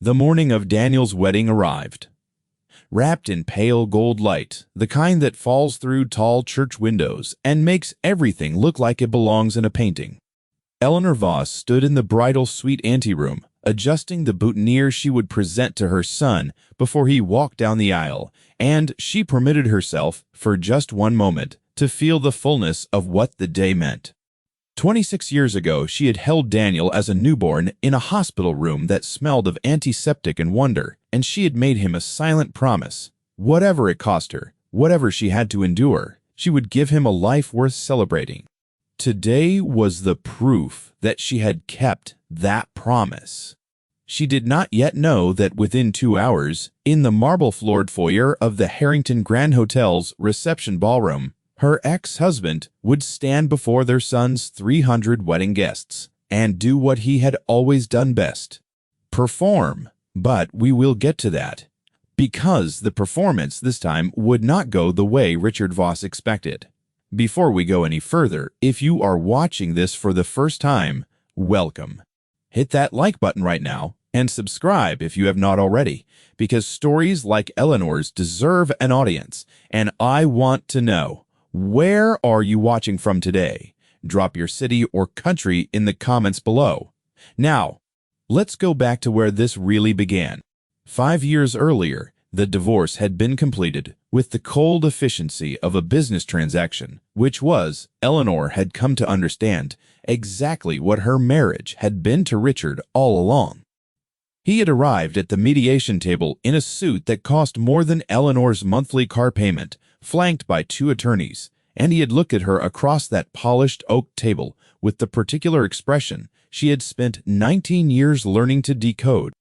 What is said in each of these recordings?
The morning of Daniel's wedding arrived. Wrapped in pale gold light, the kind that falls through tall church windows and makes everything look like it belongs in a painting. Eleanor Voss stood in the bridal suite anteroom, adjusting the boutonniere she would present to her son before he walked down the aisle, and she permitted herself, for just one moment, to feel the fullness of what the day meant. 26 years ago, she had held Daniel as a newborn in a hospital room that smelled of antiseptic and wonder, and she had made him a silent promise. Whatever it cost her, whatever she had to endure, she would give him a life worth celebrating. Today was the proof that she had kept that promise. She did not yet know that within 2 hours, in the marble-floored foyer of the Harrington Grand Hotel's reception ballroom, her ex-husband would stand before their son's 300 wedding guests and do what he had always done best: perform. But we will get to that, because the performance this time would not go the way Richard Voss expected. Before we go any further, if you are watching this for the first time, welcome. Hit that like button right now and subscribe if you have not already, because stories like Eleanor's deserve an audience, and I want to know, where are you watching from today? Drop your city or country in the comments below. Now, let's go back to where this really began. 5 years earlier, the divorce had been completed with the cold efficiency of a business transaction, which was, Eleanor had come to understand, exactly what her marriage had been to Richard all along. He had arrived at the mediation table in a suit that cost more than Eleanor's monthly car payment, flanked by 2 attorneys, and he had looked at her across that polished oak table with the particular expression she had spent 19 years learning to decode.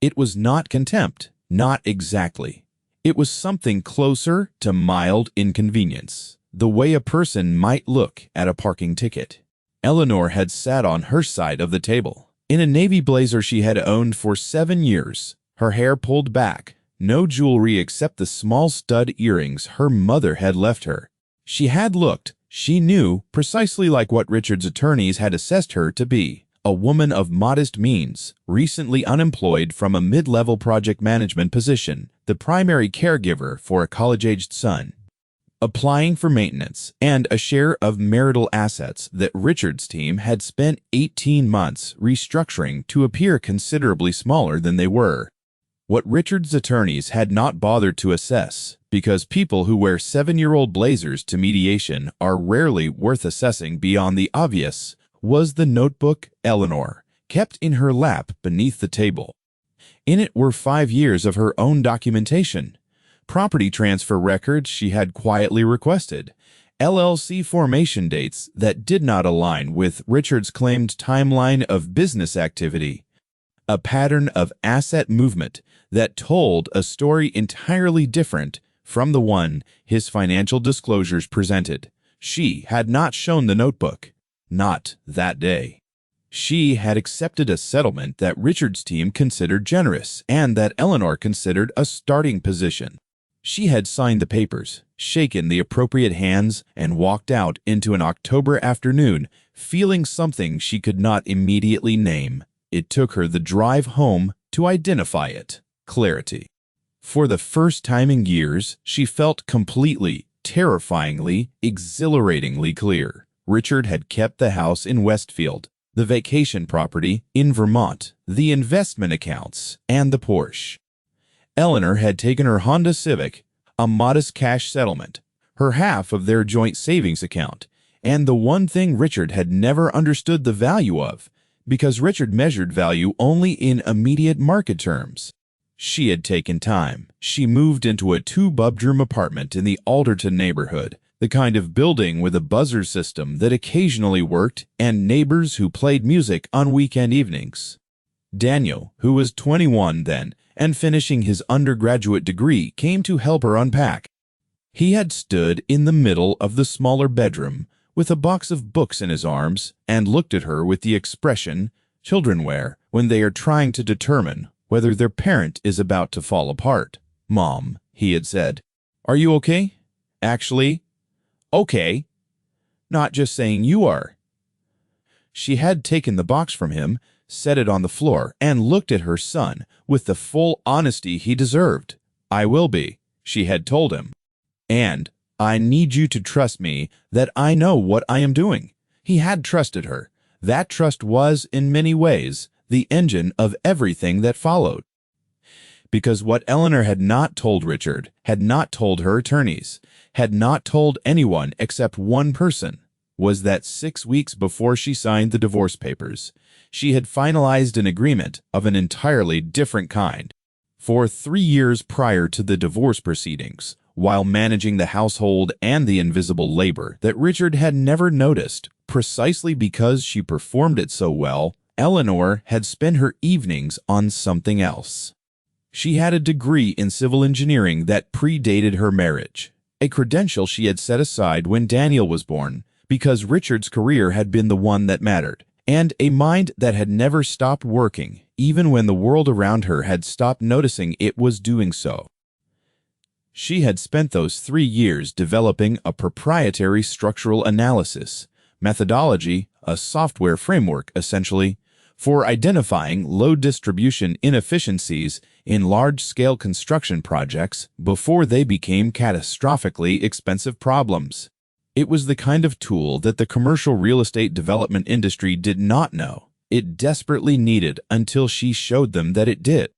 It was not contempt, not exactly. It was something closer to mild inconvenience, the way a person might look at a parking ticket. Eleanor had sat on her side of the table, in a navy blazer she had owned for 7 years, her hair pulled back, no jewelry except the small stud earrings her mother had left her. She had looked, she knew, precisely like what Richard's attorneys had assessed her to be: a woman of modest means, recently unemployed from a mid-level project management position, the primary caregiver for a college-aged son, applying for maintenance and a share of marital assets that Richard's team had spent 18 months restructuring to appear considerably smaller than they were. What Richard's attorneys had not bothered to assess, because people who wear 7-year-old blazers to mediation are rarely worth assessing beyond the obvious, was the notebook Eleanor kept in her lap beneath the table. In it were 5 years of her own documentation, property transfer records she had quietly requested, LLC formation dates that did not align with Richard's claimed timeline of business activity, a pattern of asset movement that told a story entirely different from the one his financial disclosures presented. She had not shown the notebook. Not that day. She had accepted a settlement that Richard's team considered generous and that Eleanor considered a starting position. She had signed the papers, shaken the appropriate hands, and walked out into an October afternoon, feeling something she could not immediately name. It took her the drive home to identify it: clarity. For the first time in years, she felt completely, terrifyingly, exhilaratingly clear. Richard had kept the house in Westfield, the vacation property in Vermont, the investment accounts, and the Porsche. Eleanor had taken her Honda Civic, a modest cash settlement, her half of their joint savings account, and the one thing Richard had never understood the value of, because Richard measured value only in immediate market terms. She had taken time. She moved into a 2-bedroom apartment in the Alderton neighborhood, the kind of building with a buzzer system that occasionally worked and neighbors who played music on weekend evenings. Daniel, who was 21 then and finishing his undergraduate degree, came to help her unpack. He had stood in the middle of the smaller bedroom with a box of books in his arms and looked at her with the expression children wear when they are trying to determine whether their parent is about to fall apart. "Mom," he had said, "are you okay? Actually, okay. Not just saying you are." She had taken the box from him, set it on the floor, and looked at her son with the full honesty he deserved. "I will be," she had told him. "And I need you to trust me that I know what I am doing." He had trusted her. That trust was, in many ways, the engine of everything that followed. Because what Eleanor had not told Richard, had not told her attorneys, had not told anyone except one person, was that 6 weeks before she signed the divorce papers, she had finalized an agreement of an entirely different kind. For 3 years prior to the divorce proceedings, while managing the household and the invisible labor that Richard had never noticed, precisely because she performed it so well, Eleanor had spent her evenings on something else. She had a degree in civil engineering that predated her marriage, a credential she had set aside when Daniel was born because Richard's career had been the one that mattered, and a mind that had never stopped working, even when the world around her had stopped noticing it was doing so. She had spent those 3 years developing a proprietary structural analysis methodology, a software framework, essentially, for identifying load distribution inefficiencies in large-scale construction projects before they became catastrophically expensive problems. It was the kind of tool that the commercial real estate development industry did not know it desperately needed until she showed them that it did.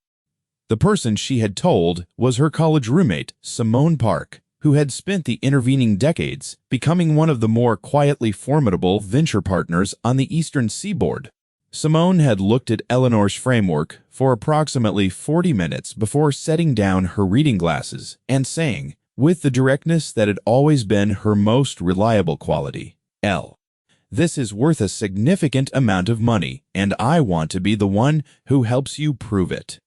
The person she had told was her college roommate, Simone Park, who had spent the intervening decades becoming one of the more quietly formidable venture partners on the eastern seaboard. Simone had looked at Eleanor's framework for approximately 40 minutes before setting down her reading glasses and saying, with the directness that had always been her most reliable quality, "This is worth a significant amount of money, and I want to be the one who helps you prove it."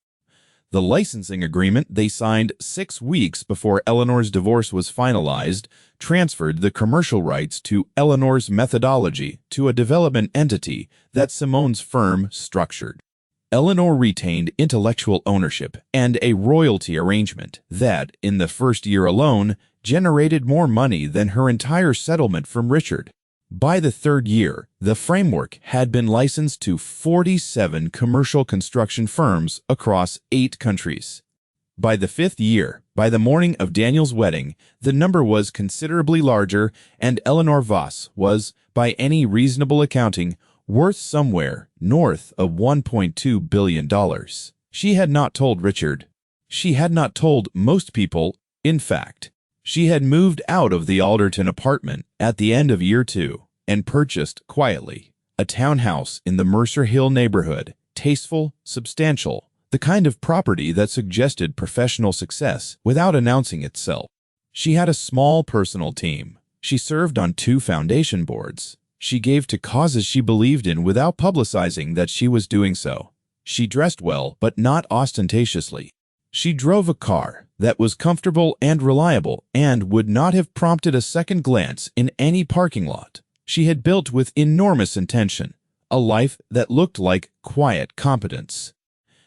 The licensing agreement they signed 6 weeks before Eleanor's divorce was finalized transferred the commercial rights to Eleanor's methodology to a development entity that Simone's firm structured. Eleanor retained intellectual ownership and a royalty arrangement that, in the first year alone, generated more money than her entire settlement from Richard. By the 3rd year, the framework had been licensed to 47 commercial construction firms across 8 countries. By the 5th year, by the morning of Daniel's wedding, the number was considerably larger, and Eleanor Voss was, by any reasonable accounting, worth somewhere north of $1.2 billion. She had not told Richard. She had not told most people, in fact. She had moved out of the Alderton apartment at the end of year 2 and purchased, quietly, a townhouse in the Mercer Hill neighborhood, tasteful, substantial, the kind of property that suggested professional success without announcing itself. She had a small personal team. She served on 2 foundation boards. She gave to causes she believed in without publicizing that she was doing so. She dressed well, but not ostentatiously. She drove a car that was comfortable and reliable and would not have prompted a second glance in any parking lot. She had built with enormous intention a life that looked like quiet competence.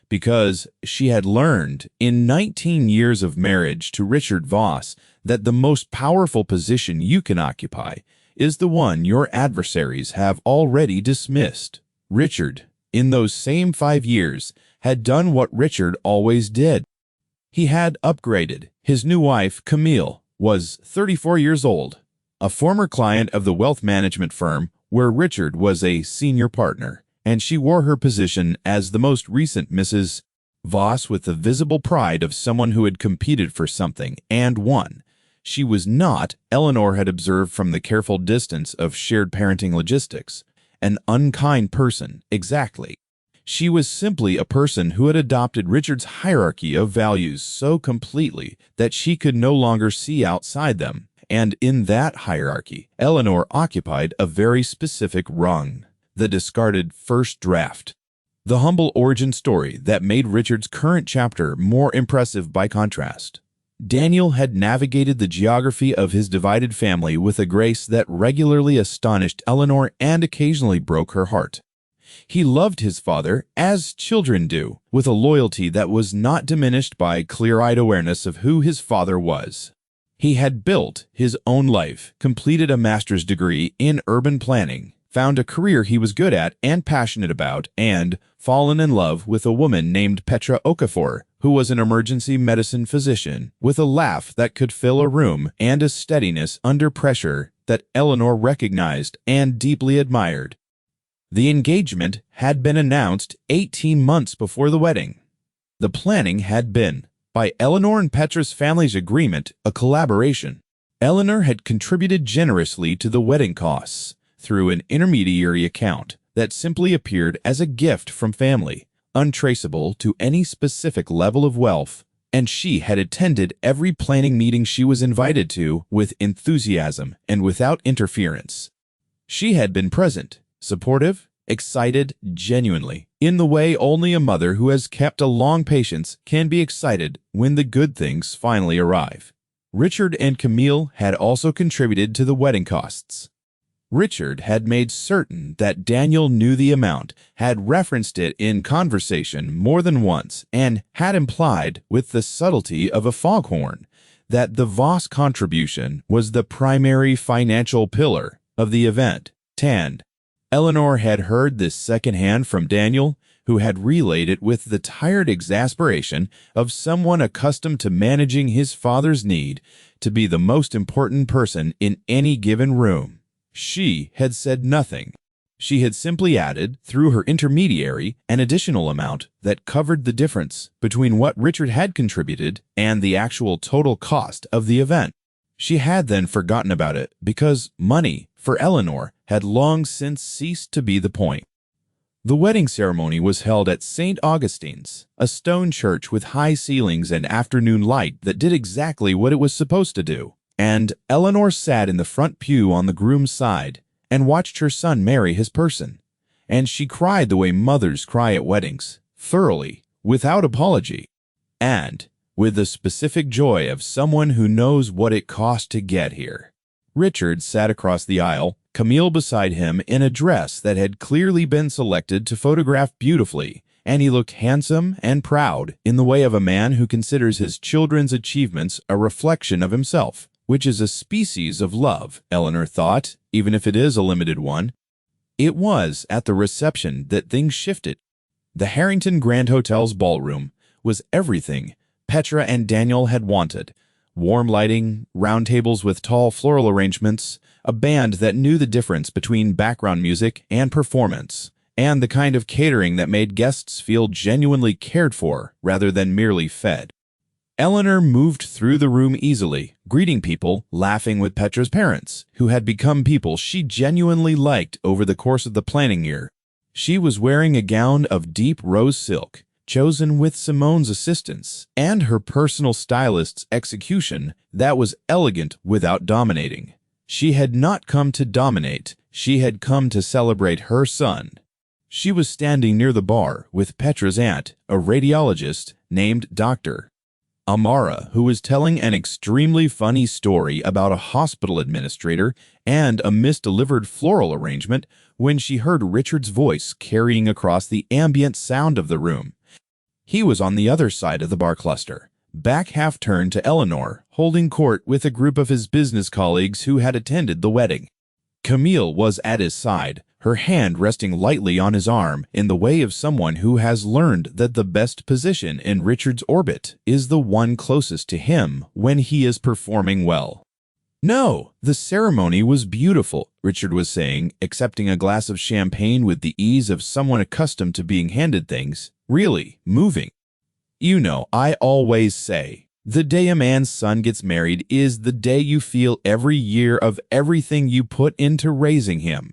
Because she had learned in 19 years of marriage to Richard Voss that the most powerful position you can occupy is the one your adversaries have already dismissed. Richard, in those same 5 years, had done what Richard always did. He had upgraded. His new wife, Camille, was 34 years old, a former client of the wealth management firm where Richard was a senior partner, and she wore her position as the most recent Mrs. Voss with the visible pride of someone who had competed for something and won. She was not, Eleanor had observed from the careful distance of shared parenting logistics, an unkind person, exactly. She was simply a person who had adopted Richard's hierarchy of values so completely that she could no longer see outside them, and in that hierarchy, Eleanor occupied a very specific rung, the discarded first draft. The humble origin story that made Richard's current chapter more impressive by contrast. Daniel had navigated the geography of his divided family with a grace that regularly astonished Eleanor and occasionally broke her heart. He loved his father, as children do, with a loyalty that was not diminished by clear-eyed awareness of who his father was. He had built his own life, completed a master's degree in urban planning, found a career he was good at and passionate about, and fallen in love with a woman named Petra Okafor, who was an emergency medicine physician with a laugh that could fill a room and a steadiness under pressure that Eleanor recognized and deeply admired. The engagement had been announced 18 months before the wedding. The planning had been, by Eleanor and Petra's family's agreement, a collaboration. Eleanor had contributed generously to the wedding costs through an intermediary account that simply appeared as a gift from family, untraceable to any specific level of wealth, and she had attended every planning meeting she was invited to with enthusiasm and without interference. She had been present, supportive, excited genuinely, in the way only a mother who has kept a long patience can be excited when the good things finally arrive. Richard and Camille had also contributed to the wedding costs. Richard had made certain that Daniel knew the amount, had referenced it in conversation more than once, and had implied, with the subtlety of a foghorn, that the Voss contribution was the primary financial pillar of the event. Eleanor had heard this secondhand from Daniel, who had relayed it with the tired exasperation of someone accustomed to managing his father's need to be the most important person in any given room. She had said nothing. She had simply added, through her intermediary, an additional amount that covered the difference between what Richard had contributed and the actual total cost of the event. She had then forgotten about it because money, for Eleanor, had long since ceased to be the point. The wedding ceremony was held at St. Augustine's, a stone church with high ceilings and afternoon light that did exactly what it was supposed to do. And Eleanor sat in the front pew on the groom's side and watched her son marry his person. And she cried the way mothers cry at weddings, thoroughly, without apology, and with the specific joy of someone who knows what it cost to get here. Richard sat across the aisle, Camille beside him in a dress that had clearly been selected to photograph beautifully, and he looked handsome and proud in the way of a man who considers his children's achievements a reflection of himself, which is a species of love, Eleanor thought, even if it is a limited one. It was at the reception that things shifted. The Harrington Grand Hotel's ballroom was everything Petra and Daniel had wanted. Warm lighting, round tables with tall floral arrangements, a band that knew the difference between background music and performance, and the kind of catering that made guests feel genuinely cared for rather than merely fed. Eleanor moved through the room easily, greeting people, laughing with Petra's parents, who had become people she genuinely liked over the course of the planning year. She was wearing a gown of deep rose silk, chosen with Simone's assistance, and her personal stylist's execution that was elegant without dominating. She had not come to dominate, she had come to celebrate her son. She was standing near the bar with Petra's aunt, a radiologist named Dr. Amara, who was telling an extremely funny story about a hospital administrator and a misdelivered floral arrangement when she heard Richard's voice carrying across the ambient sound of the room. He was on the other side of the bar cluster, back half-turned to Eleanor, holding court with a group of his business colleagues who had attended the wedding. Camille was at his side, her hand resting lightly on his arm in the way of someone who has learned that the best position in Richard's orbit is the one closest to him when he is performing well. "No, the ceremony was beautiful," Richard was saying, accepting a glass of champagne with the ease of someone accustomed to being handed things. "Really moving. You know, I always say, the day a man's son gets married is the day you feel every year of everything you put into raising him."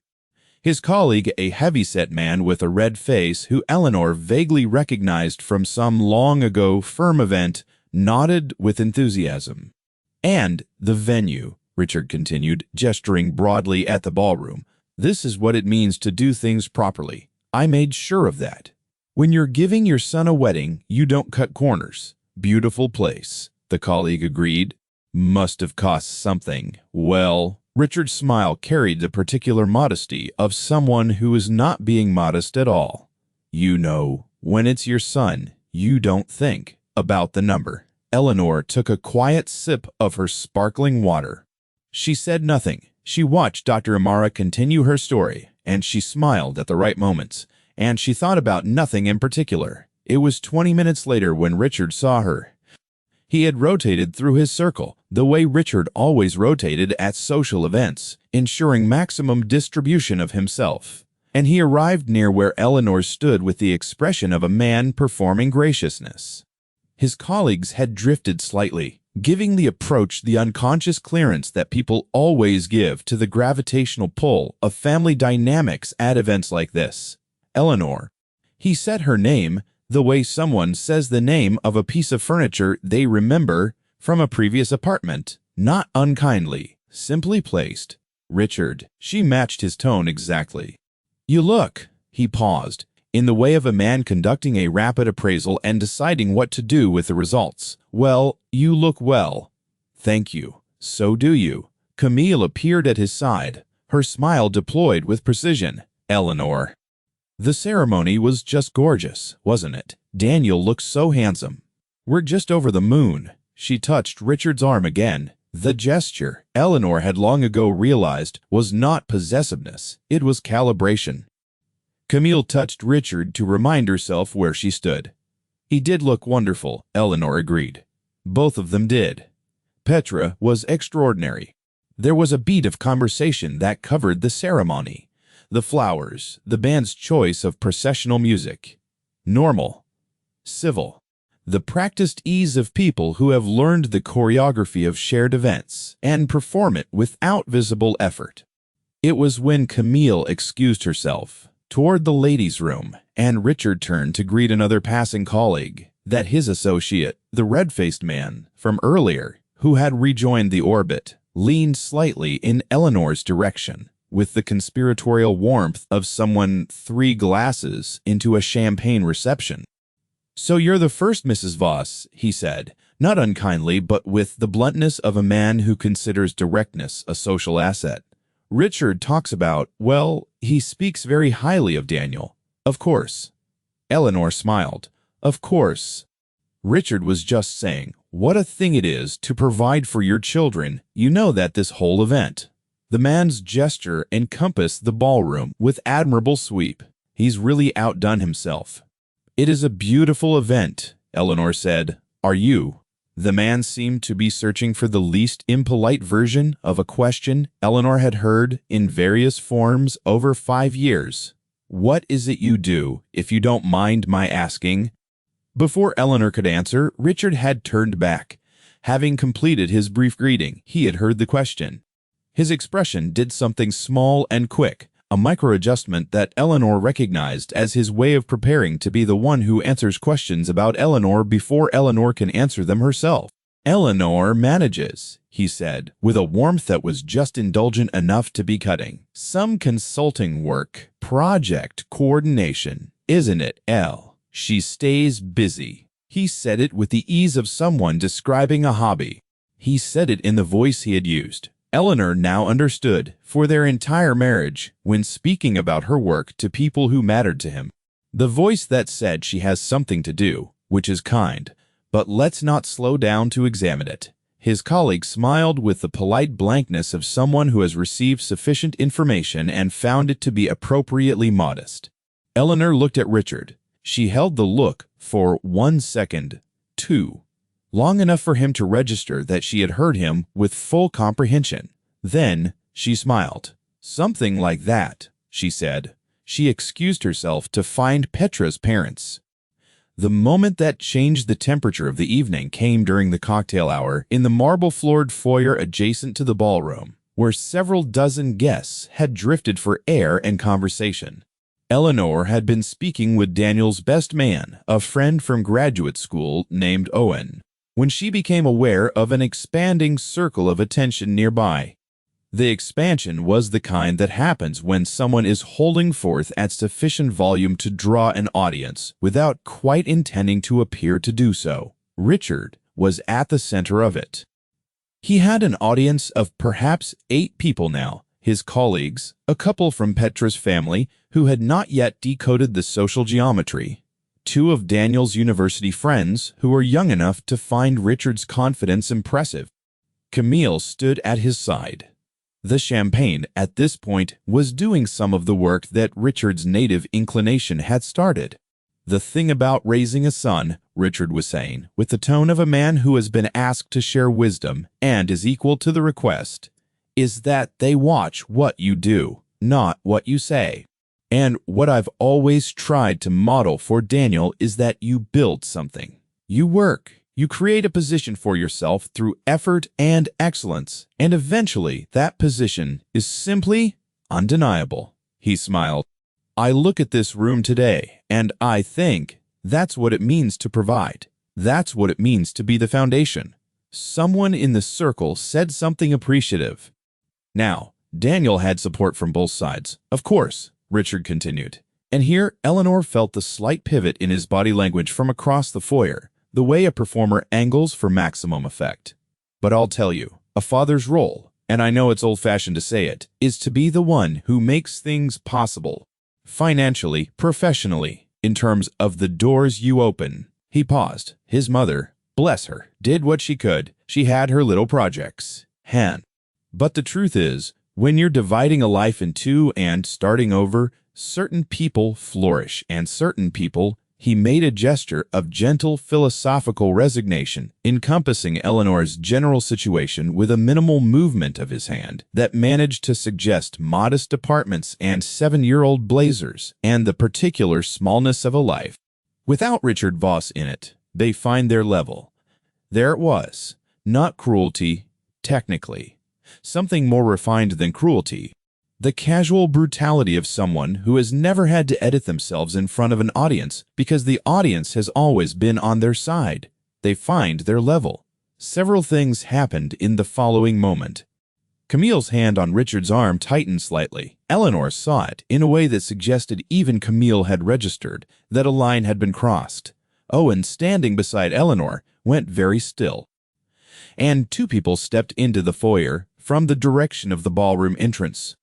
His colleague, a heavy-set man with a red face who Eleanor vaguely recognized from some long-ago firm event, nodded with enthusiasm. "And the venue," Richard continued, gesturing broadly at the ballroom. "This is what it means to do things properly. I made sure of that. When you're giving your son a wedding, you don't cut corners." "Beautiful place," the colleague agreed. "Must have cost something. Well," Richard's smile carried the particular modesty of someone who is not being modest at all. "You know, when it's your son, you don't think about the number." Eleanor took a quiet sip of her sparkling water. She said nothing. She watched Dr. Amara continue her story, and she smiled at the right moments, and she thought about nothing in particular. It was 20 minutes later when Richard saw her. He had rotated through his circle, the way Richard always rotated at social events, ensuring maximum distribution of himself. And he arrived near where Eleanor stood with the expression of a man performing graciousness. His colleagues had drifted slightly, giving the approach the unconscious clearance that people always give to the gravitational pull of family dynamics at events like this. Eleanor. He said her name the way someone says the name of a piece of furniture they remember from a previous apartment, not unkindly, simply placed. Richard. She matched his tone exactly. You look, he paused, in the way of a man conducting a rapid appraisal and deciding what to do with the results. Well, you look well. Thank you. So do you. Camille appeared at his side, her smile deployed with precision. Eleanor. The ceremony was just gorgeous, wasn't it? Daniel looked so handsome. We're just over the moon. She touched Richard's arm again. The gesture, Eleanor had long ago realized, was not possessiveness, it was calibration. Camille touched Richard to remind herself where she stood. He did look wonderful, Eleanor agreed. Both of them did. Petra was extraordinary. There was a beat of conversation that covered the ceremony. The flowers, the band's choice of processional music. Normal. Civil. The practiced ease of people who have learned the choreography of shared events and perform it without visible effort. It was when Camille excused herself toward the ladies' room and Richard turned to greet another passing colleague that his associate, the red-faced man from earlier, who had rejoined the orbit, leaned slightly in Eleanor's direction with the conspiratorial warmth of someone 3 glasses into a champagne reception. So you're the first Mrs. Voss, he said, not unkindly, but with the bluntness of a man who considers directness a social asset. Richard talks about, well, he speaks very highly of Daniel. Of course. Eleanor smiled. Of course. Richard was just saying, what a thing it is to provide for your children. You know that this whole event. The man's gesture encompassed the ballroom with admirable sweep. He's really outdone himself. It is a beautiful event, Eleanor said. Are you? The man seemed to be searching for the least impolite version of a question Eleanor had heard in various forms over 5 years. What is it you do, if you don't mind my asking? Before Eleanor could answer, Richard had turned back. Having completed his brief greeting, he had heard the question. His expression did something small and quick, a micro-adjustment that Eleanor recognized as his way of preparing to be the one who answers questions about Eleanor before Eleanor can answer them herself. Eleanor manages, he said, with a warmth that was just indulgent enough to be cutting. Some consulting work, project coordination, isn't it, Elle? She stays busy. He said it with the ease of someone describing a hobby. He said it in the voice he had used. Eleanor now understood, for their entire marriage, when speaking about her work to people who mattered to him. The voice that said she has something to do, which is kind, but let's not slow down to examine it. His colleague smiled with the polite blankness of someone who has received sufficient information and found it to be appropriately modest. Eleanor looked at Richard. She held the look for 1 second, 2. Long enough for him to register that she had heard him with full comprehension. Then she smiled. Something like that, she said. She excused herself to find Petra's parents. The moment that changed the temperature of the evening came during the cocktail hour in the marble-floored foyer adjacent to the ballroom, where several dozen guests had drifted for air and conversation. Eleanor had been speaking with Daniel's best man, a friend from graduate school named Owen, when she became aware of an expanding circle of attention nearby. The expansion was the kind that happens when someone is holding forth at sufficient volume to draw an audience without quite intending to appear to do so. Richard was at the center of it. He had an audience of perhaps 8 people now, his colleagues, a couple from Petra's family who had not yet decoded the social geometry, 2 of Daniel's university friends who were young enough to find Richard's confidence impressive. Camille stood at his side. The champagne, at this point, was doing some of the work that Richard's native inclination had started. "The thing about raising a son," Richard was saying, with the tone of a man who has been asked to share wisdom and is equal to the request, "is that they watch what you do, not what you say. And what I've always tried to model for Daniel is that you build something. You work. You create a position for yourself through effort and excellence, and eventually that position is simply undeniable." He smiled. "I look at this room today, and I think that's what it means to provide. That's what it means to be the foundation." Someone in the circle said something appreciative. Now, Daniel had support from both sides, of course, Richard continued. And here Eleanor felt the slight pivot in his body language from across the foyer, the way a performer angles for maximum effect. "But I'll tell you, a father's role, and I know it's old-fashioned to say it, is to be the one who makes things possible. Financially, professionally, in terms of the doors you open." He paused. His mother, bless her, did what she could. She had her little projects. But the truth is, when you're dividing a life in two and starting over, certain people flourish and certain people. He made a gesture of gentle philosophical resignation, encompassing Eleanor's general situation with a minimal movement of his hand that managed to suggest modest apartments and 7-year-old blazers and the particular smallness of a life. Without Richard Voss in it, they find their level. There it was, not cruelty, technically. Something more refined than cruelty. The casual brutality of someone who has never had to edit themselves in front of an audience because the audience has always been on their side. They find their level. Several things happened in the following moment. Camille's hand on Richard's arm tightened slightly. Eleanor saw it in a way that suggested even Camille had registered that a line had been crossed. Owen, standing beside Eleanor, went very still. And two people stepped into the foyer from the direction of the ballroom entrance.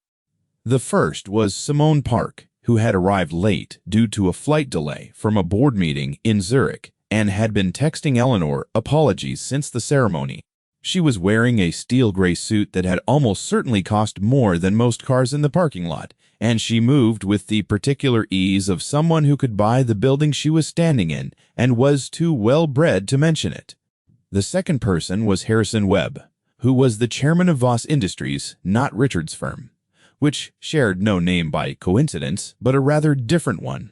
The first was Simone Park, who had arrived late due to a flight delay from a board meeting in Zurich and had been texting Eleanor apologies since the ceremony. She was wearing a steel gray suit that had almost certainly cost more than most cars in the parking lot, and she moved with the particular ease of someone who could buy the building she was standing in and was too well-bred to mention it. The second person was Harrison Webb, who was the chairman of Voss Industries, not Richard's firm, which shared no name by coincidence, but a rather different one.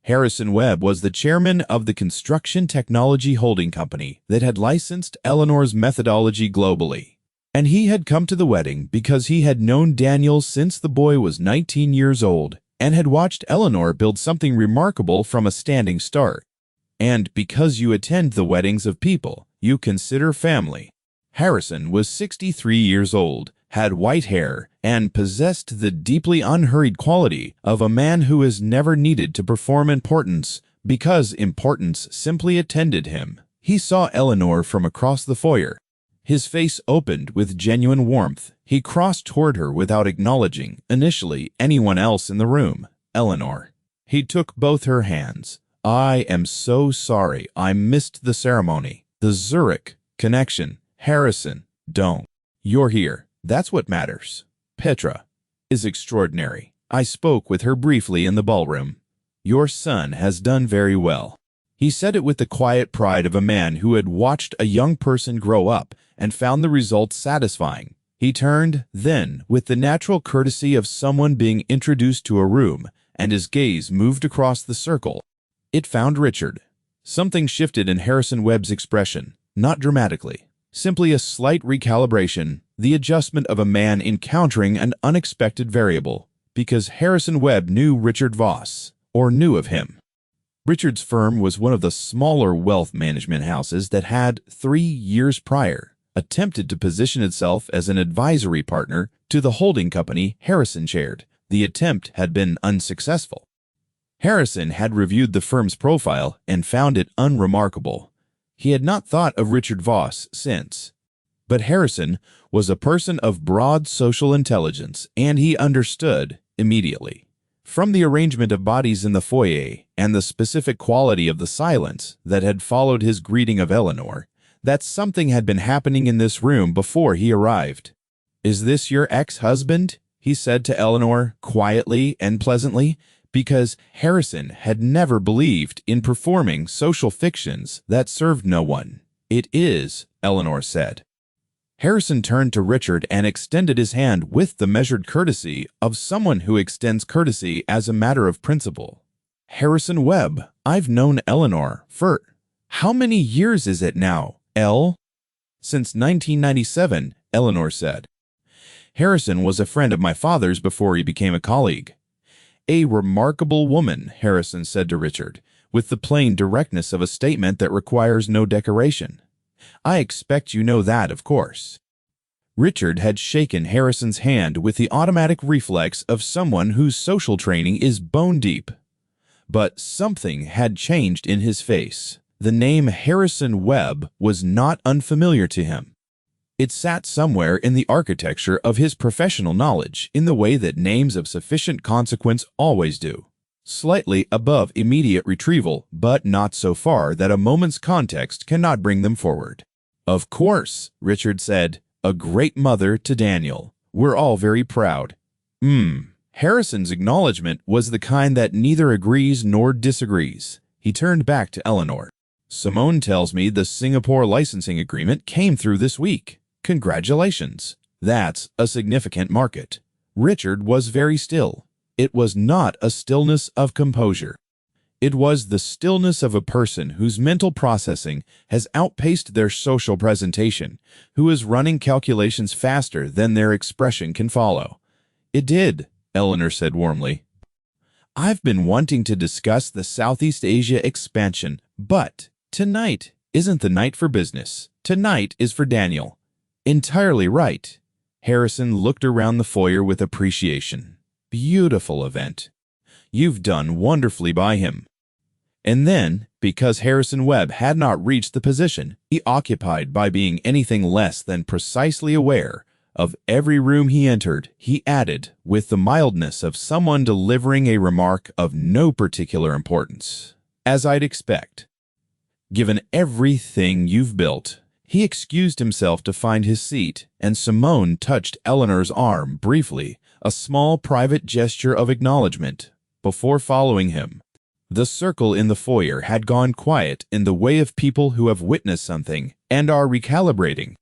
Harrison Webb was the chairman of the construction technology holding company that had licensed Eleanor's methodology globally. And he had come to the wedding because he had known Daniel since the boy was 19 years old and had watched Eleanor build something remarkable from a standing start. And because you attend the weddings of people you consider family. Harrison was 63 years old, had white hair, and possessed the deeply unhurried quality of a man who has never needed to perform importance because importance simply attended him. He saw Eleanor from across the foyer. His face opened with genuine warmth. He crossed toward her without acknowledging, initially, anyone else in the room. Eleanor. He took both her hands. "I am so sorry I missed the ceremony. The Zurich connection. Harrison, don't. You're here. That's what matters. Petra is extraordinary. I spoke with her briefly in the ballroom. Your son has done very well." He said it with the quiet pride of a man who had watched a young person grow up and found the results satisfying. He turned, then, with the natural courtesy of someone being introduced to a room, and his gaze moved across the circle. It found Richard. Something shifted in Harrison Webb's expression, not dramatically. Simply a slight recalibration, the adjustment of a man encountering an unexpected variable, because Harrison Webb knew Richard Voss, or knew of him. Richard's firm was one of the smaller wealth management houses that had, 3 years prior, attempted to position itself as an advisory partner to the holding company Harrison chaired. The attempt had been unsuccessful. Harrison had reviewed the firm's profile and found it unremarkable. He had not thought of Richard Voss since. But Harrison was a person of broad social intelligence, and he understood immediately. From the arrangement of bodies in the foyer and the specific quality of the silence that had followed his greeting of Eleanor, that something had been happening in this room before he arrived. "Is this your ex-husband?" he said to Eleanor, quietly and pleasantly, because Harrison had never believed in performing social fictions that served no one. "It is," Eleanor said. Harrison turned to Richard and extended his hand with the measured courtesy of someone who extends courtesy as a matter of principle. "Harrison Webb, I've known Eleanor for— How many years is it now, Elle?" "Since 1997, Eleanor said. "Harrison was a friend of my father's before he became a colleague." "A remarkable woman," Harrison said to Richard, with the plain directness of a statement that requires no decoration. "I expect you know that, of course." Richard had shaken Harrison's hand with the automatic reflex of someone whose social training is bone-deep. But something had changed in his face. The name Harrison Webb was not unfamiliar to him. It sat somewhere in the architecture of his professional knowledge, in the way that names of sufficient consequence always do. Slightly above immediate retrieval, but not so far that a moment's context cannot bring them forward. "Of course," Richard said, "a great mother to Daniel. We're all very proud." Harrison's acknowledgement was the kind that neither agrees nor disagrees. He turned back to Eleanor. "Simone tells me the Singapore licensing agreement came through this week. Congratulations. That's a significant market." Richard was very still. It was not a stillness of composure. It was the stillness of a person whose mental processing has outpaced their social presentation, who is running calculations faster than their expression can follow. "It did," Eleanor said warmly. "I've been wanting to discuss the Southeast Asia expansion, but tonight isn't the night for business. Tonight is for Daniel." "Entirely right." Harrison looked around the foyer with appreciation. "Beautiful event. You've done wonderfully by him." And then, because Harrison Webb had not reached the position he occupied by being anything less than precisely aware of every room he entered, he added, with the mildness of someone delivering a remark of no particular importance, "As I'd expect. Given everything you've built." He excused himself to find his seat, and Simone touched Eleanor's arm briefly, a small private gesture of acknowledgement, before following him. The circle in the foyer had gone quiet in the way of people who have witnessed something and are recalibrating.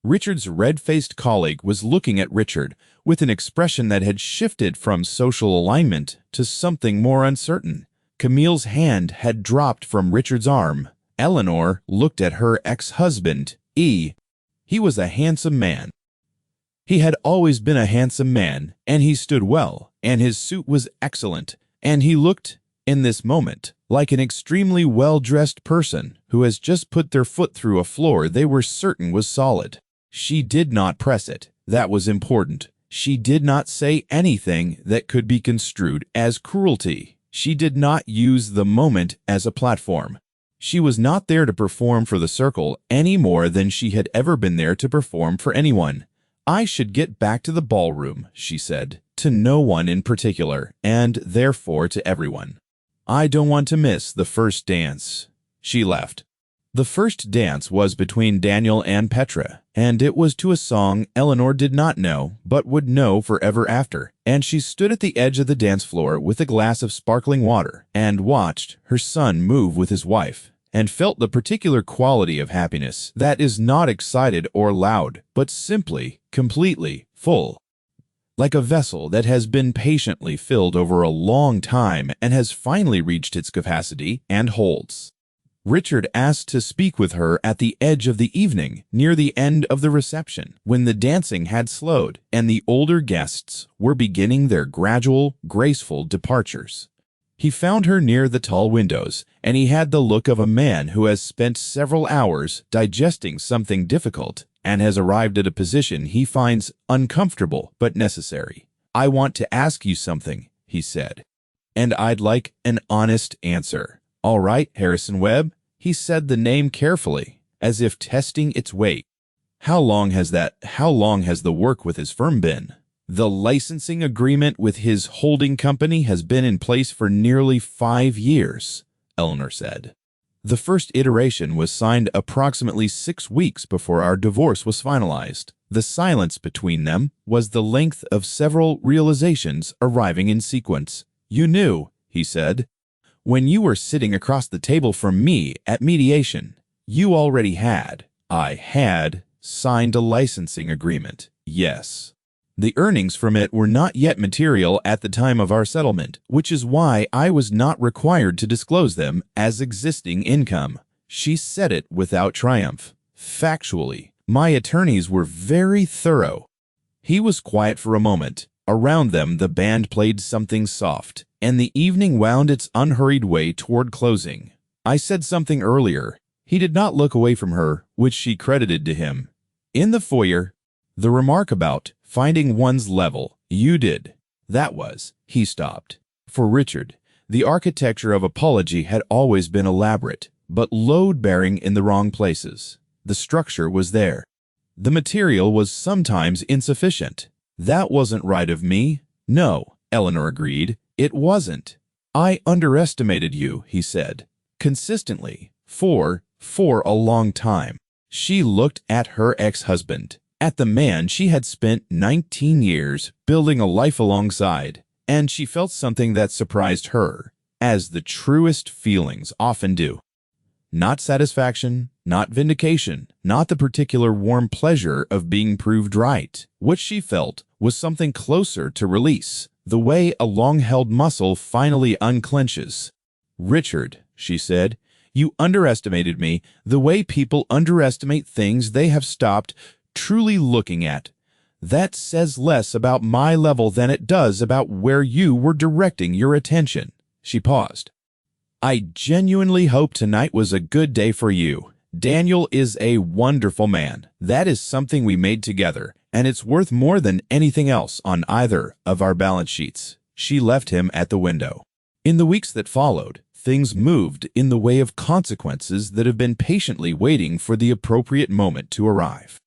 Richard's red-faced colleague was looking at Richard with an expression that had shifted from social alignment to something more uncertain. Camille's hand had dropped from Richard's arm. Eleanor looked at her ex-husband, E. He was a handsome man. He had always been a handsome man, and he stood well, and his suit was excellent, and he looked, in this moment, like an extremely well-dressed person who has just put their foot through a floor they were certain was solid. She did not press it. That was important. She did not say anything that could be construed as cruelty. She did not use the moment as a platform. She was not there to perform for the circle any more than she had ever been there to perform for anyone. "I should get back to the ballroom," she said, to no one in particular, and therefore to everyone. "I don't want to miss the first dance." She left. The first dance was between Daniel and Petra, and it was to a song Eleanor did not know, but would know forever after, and she stood at the edge of the dance floor with a glass of sparkling water and watched her son move with his wife, and felt the particular quality of happiness that is not excited or loud, but simply, completely full. Like a vessel that has been patiently filled over a long time and has finally reached its capacity and holds. Richard asked to speak with her at the edge of the evening, near the end of the reception, when the dancing had slowed and the older guests were beginning their gradual, graceful departures. He found her near the tall windows, and he had the look of a man who has spent several hours digesting something difficult and has arrived at a position he finds uncomfortable but necessary. "I want to ask you something," he said, "and I'd like an honest answer." "All right, Harrison Webb." He said the name carefully, as if testing its weight. How long has the work with his firm been?" "The licensing agreement with his holding company has been in place for nearly 5 years, Eleanor said. "The first iteration was signed approximately 6 weeks before our divorce was finalized." The silence between them was the length of several realizations arriving in sequence. "You knew," he said. "When you were sitting across the table from me at mediation, you already had." "I had signed a licensing agreement, yes. The earnings from it were not yet material at the time of our settlement, which is why I was not required to disclose them as existing income." She said it without triumph. "Factually, my attorneys were very thorough." He was quiet for a moment. Around them, the band played something soft, and the evening wound its unhurried way toward closing. "I said something earlier." He did not look away from her, which she credited to him. "In the foyer, the remark about finding one's level, you did. That was." He stopped. For Richard, the architecture of apology had always been elaborate, but load-bearing in the wrong places. The structure was there. The material was sometimes insufficient. "That wasn't right of me." "No," Eleanor agreed. "It wasn't." "I underestimated you," he said, consistently, for a long time. She looked at her ex-husband, at the man she had spent 19 years building a life alongside, and she felt something that surprised her, as the truest feelings often do. Not satisfaction, not vindication, not the particular warm pleasure of being proved right. What she felt was something closer to release, the way a long-held muscle finally unclenches. "Richard," she said, "you underestimated me the way people underestimate things they have stopped truly looking at. That says less about my level than it does about where you were directing your attention." She paused. "I genuinely hope tonight was a good day for you. Daniel is a wonderful man. That is something we made together, and it's worth more than anything else on either of our balance sheets." She left him at the window. In the weeks that followed, things moved in the way of consequences that have been patiently waiting for the appropriate moment to arrive.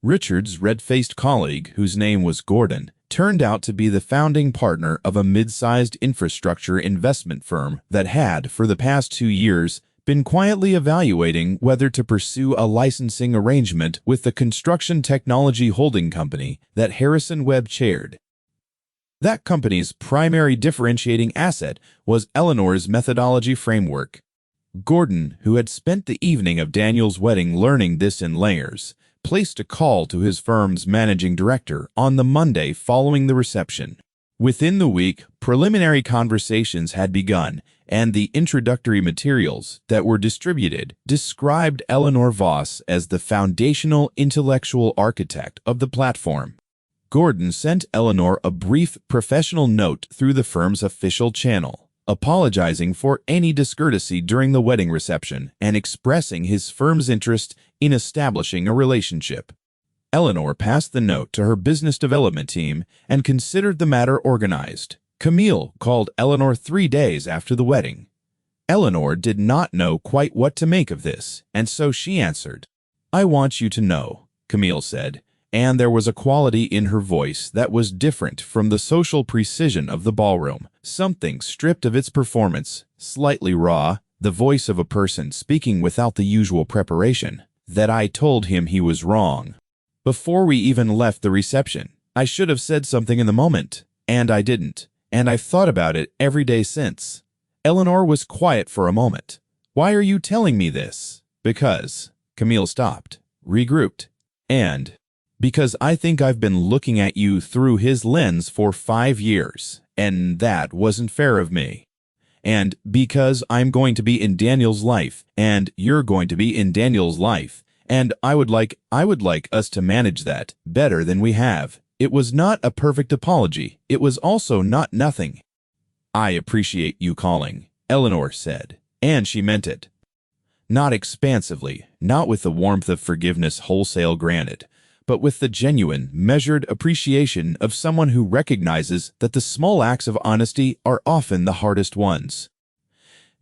Richard's red-faced colleague, whose name was Gordon, turned out to be the founding partner of a mid-sized infrastructure investment firm that had, for the past 2 years, been quietly evaluating whether to pursue a licensing arrangement with the construction technology holding company that Harrison Webb chaired. That company's primary differentiating asset was Eleanor's methodology framework. Gordon, who had spent the evening of Daniel's wedding learning this in layers, placed a call to his firm's managing director on the Monday following the reception. Within the week, preliminary conversations had begun, and the introductory materials that were distributed described Eleanor Voss as the foundational intellectual architect of the platform. Gordon sent Eleanor a brief professional note through the firm's official channel, apologizing for any discourtesy during the wedding reception and expressing his firm's interest in establishing a relationship. Eleanor passed the note to her business development team and considered the matter organized. Camille called Eleanor 3 days after the wedding. Eleanor did not know quite what to make of this, and so she answered. "I want you to know," Camille said, and there was a quality in her voice that was different from the social precision of the ballroom, something stripped of its performance, slightly raw, the voice of a person speaking without the usual preparation, "that I told him he was wrong. Before we even left the reception, I should have said something in the moment, and I didn't, and I've thought about it every day since." Eleanor was quiet for a moment. "Why are you telling me this?" "Because," Camille stopped, regrouped, "and because I think I've been looking at you through his lens for 5 years, and that wasn't fair of me. And because I'm going to be in Daniel's life, and you're going to be in Daniel's life, and I would like us to manage that better than we have." It was not a perfect apology. It was also not nothing. "I appreciate you calling," Eleanor said, and she meant it. Not expansively, not with the warmth of forgiveness wholesale granted, but with the genuine, measured appreciation of someone who recognizes that the small acts of honesty are often the hardest ones.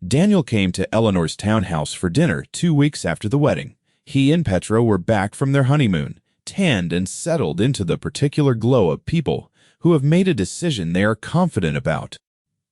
Daniel came to Eleanor's townhouse for dinner 2 weeks after the wedding. He and Petra were back from their honeymoon, tanned and settled into the particular glow of people who have made a decision they are confident about.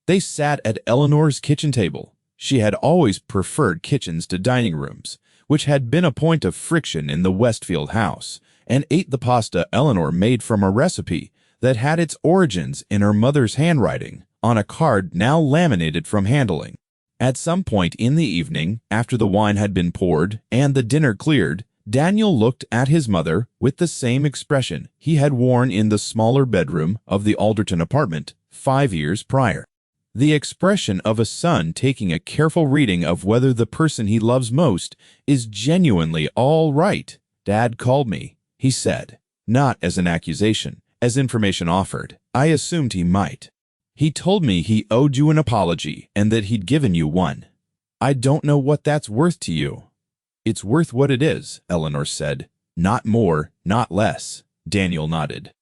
They sat at Eleanor's kitchen table. She had always preferred kitchens to dining rooms, which had been a point of friction in the Westfield house, and ate the pasta Eleanor made from a recipe that had its origins in her mother's handwriting on a card now laminated from handling. At some point in the evening, after the wine had been poured and the dinner cleared, Daniel looked at his mother with the same expression he had worn in the smaller bedroom of the Alderton apartment 5 years prior. The expression of a son taking a careful reading of whether the person he loves most is genuinely all right. "Dad called me," he said, not as an accusation, as information offered. "I assumed he might. He told me he owed you an apology and that he'd given you one. I don't know what that's worth to you." "It's worth what it is," Eleanor said. "Not more, not less." Daniel nodded.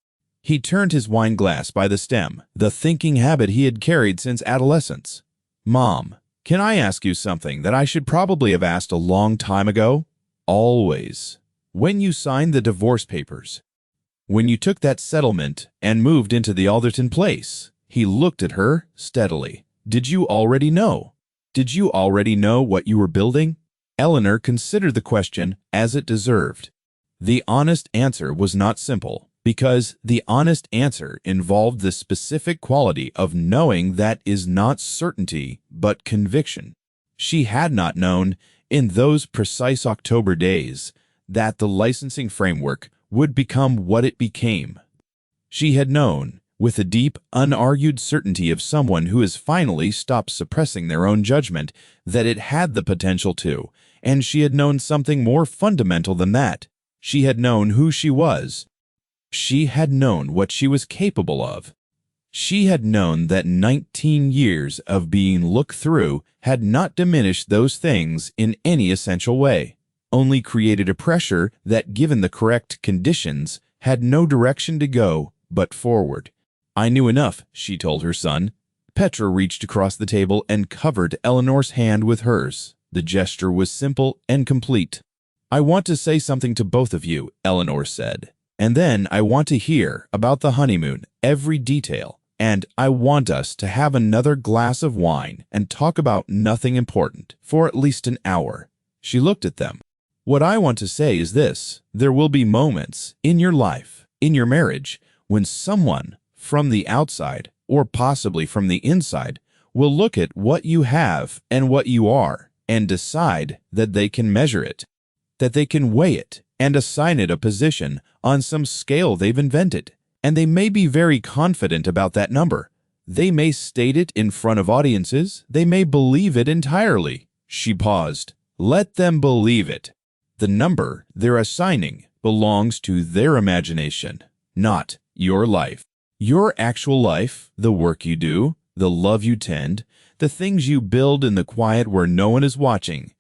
He turned his wine glass by the stem, the thinking habit he had carried since adolescence. "Mom, can I ask you something that I should probably have asked a long time ago?" "Always." "When you signed the divorce papers, when you took that settlement and moved into the Alderton place," he looked at her steadily. "Did you already know? Did you already know what you were building?" Eleanor considered the question as it deserved. The honest answer was not simple, because the honest answer involved the specific quality of knowing that is not certainty but conviction. She had not known, in those precise October days, that the licensing framework would become what it became. She had known, with the deep, unargued certainty of someone who has finally stopped suppressing their own judgment, that it had the potential to, and she had known something more fundamental than that. She had known who she was. She had known what she was capable of. She had known that 19 years of being looked through had not diminished those things in any essential way, only created a pressure that, given the correct conditions, had no direction to go but forward. "I knew enough," she told her son. Petra reached across the table and covered Eleanor's hand with hers. The gesture was simple and complete. "I want to say something to both of you," Eleanor said. "And then I want to hear about the honeymoon, every detail. And I want us to have another glass of wine and talk about nothing important for at least an hour." She looked at them. "What I want to say is this. There will be moments in your life, in your marriage, when someone from the outside, or possibly from the inside, will look at what you have and what you are and decide that they can measure it, that they can weigh it and assign it a position on some scale they've invented. And they may be very confident about that number. They may state it in front of audiences. They may believe it entirely." She paused. "Let them believe it. The number they're assigning belongs to their imagination, not your life. Your actual life, the work you do, the love you tend, the things you build in the quiet where no one is watching,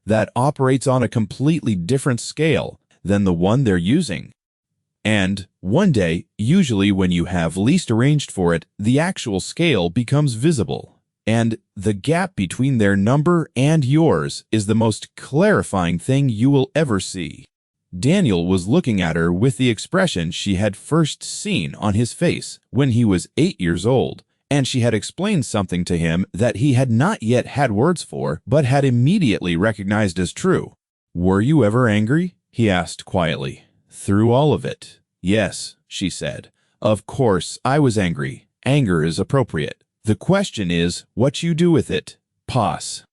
that operates on a completely different scale than the one they're using. And one day, usually when you have least arranged for it, the actual scale becomes visible. And the gap between their number and yours is the most clarifying thing you will ever see." Daniel was looking at her with the expression she had first seen on his face when he was 8 years old, and she had explained something to him that he had not yet had words for, but had immediately recognized as true. "Were you ever angry?" he asked quietly. "Through all of it, yes," she said. "Of course, I was angry. Anger is appropriate. The question is what you do with it." Pause.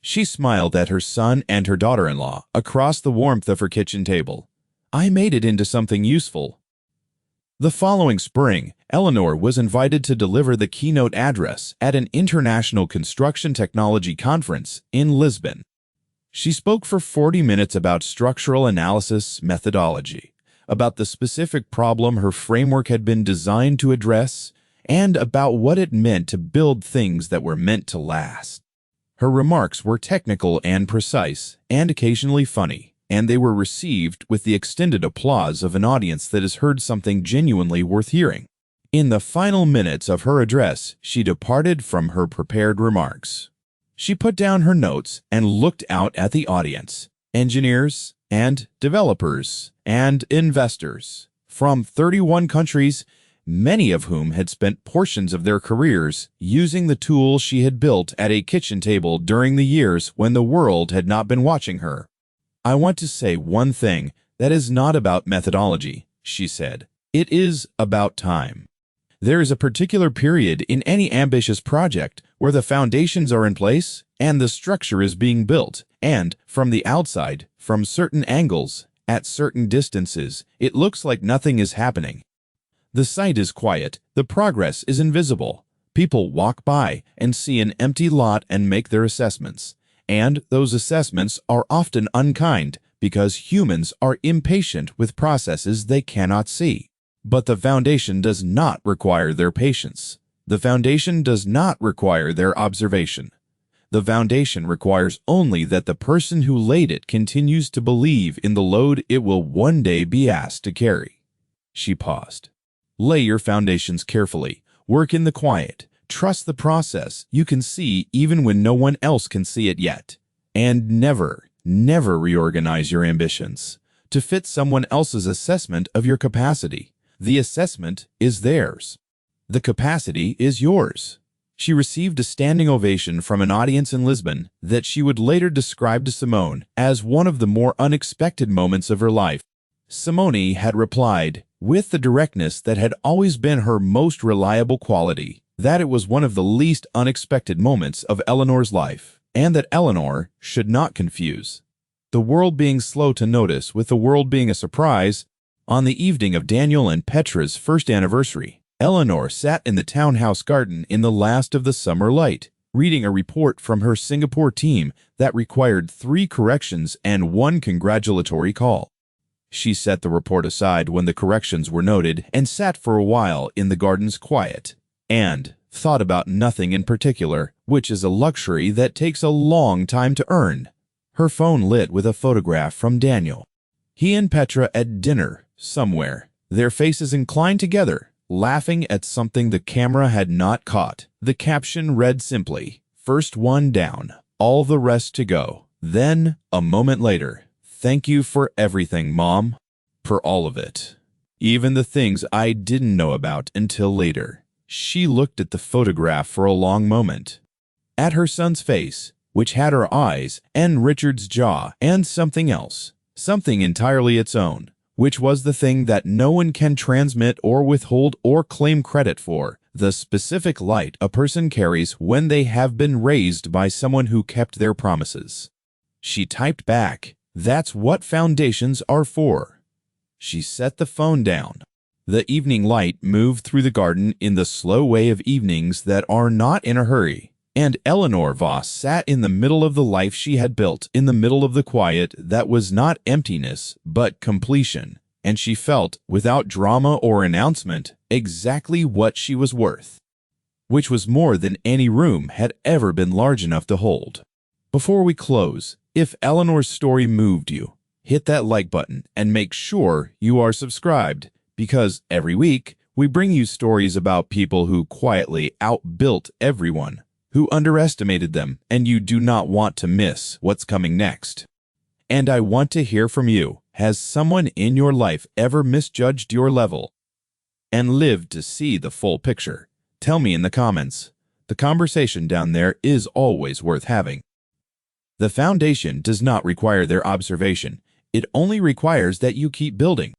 She smiled at her son and her daughter-in-law across the warmth of her kitchen table. "I made it into something useful." The following spring, Eleanor was invited to deliver the keynote address at an international construction technology conference in Lisbon. She spoke for 40 minutes about structural analysis methodology, about the specific problem her framework had been designed to address, and about what it meant to build things that were meant to last. Her remarks were technical and precise, and occasionally funny, and they were received with the extended applause of an audience that has heard something genuinely worth hearing. In the final minutes of her address, she departed from her prepared remarks. She put down her notes and looked out at the audience, engineers and developers and investors from 31 countries, many of whom had spent portions of their careers using the tools she had built at a kitchen table during the years when the world had not been watching her. "I want to say one thing That is not about methodology, she said. It is about time. There is a particular period in any ambitious project where the foundations are in place and the structure is being built, and from the outside, from certain angles, at certain distances, it looks like nothing is happening. The site is quiet, the progress is invisible. People walk by and see an empty lot and make their assessments, and those assessments are often unkind because humans are impatient with processes they cannot see. But the foundation does not require their patience. The foundation does not require their observation. The foundation requires only that the person who laid it continues to believe in the load it will one day be asked to carry. She paused. Lay your foundations carefully. Work in the quiet. Trust the process you can see even when no one else can see it yet. And never reorganize your ambitions to fit someone else's assessment of your capacity. The assessment is theirs. The capacity is yours. She received a standing ovation from an audience in Lisbon that she would later describe to Simone as one of the more unexpected moments of her life. Simone had replied, with the directness that had always been her most reliable quality, that it was one of the least unexpected moments of Eleanor's life, and that Eleanor should not confuse the world being slow to notice with the world being a surprise. On the evening of Daniel and Petra's first anniversary, Eleanor sat in the townhouse garden in the last of the summer light, reading a report from her Singapore team that required 3 corrections and 1 congratulatory call. She set the report aside when the corrections were noted and sat for a while in the garden's quiet, and thought about nothing in particular, which is a luxury that takes a long time to earn. Her phone lit with a photograph from Daniel. He and Petra at dinner somewhere, their faces inclined together, laughing at something the camera had not caught. The caption read simply, "First one down, all the rest to go." Then, a moment later, "Thank you for everything, Mom. For all of it. Even the things I didn't know about until later." She looked at the photograph for a long moment. At her son's face, which had her eyes, and Richard's jaw, and something else, something entirely its own, which was the thing that no one can transmit or withhold or claim credit for, the specific light a person carries when they have been raised by someone who kept their promises. She typed back, "That's what foundations are for." She set the phone down. The evening light moved through the garden in the slow way of evenings that are not in a hurry, and Eleanor Voss sat in the middle of the life she had built, in the middle of the quiet that was not emptiness but completion, and she felt, without drama or announcement, exactly what she was worth, which was more than any room had ever been large enough to hold. Before we close, if Eleanor's story moved you, hit that like button and make sure you are subscribed, because every week we bring you stories about people who quietly outbuilt everyone, who underestimated them, and you do not want to miss what's coming next. And I want to hear from you. Has someone in your life ever misjudged your level and lived to see the full picture? Tell me in the comments. The conversation down there is always worth having. The foundation does not require their observation. It only requires that you keep building.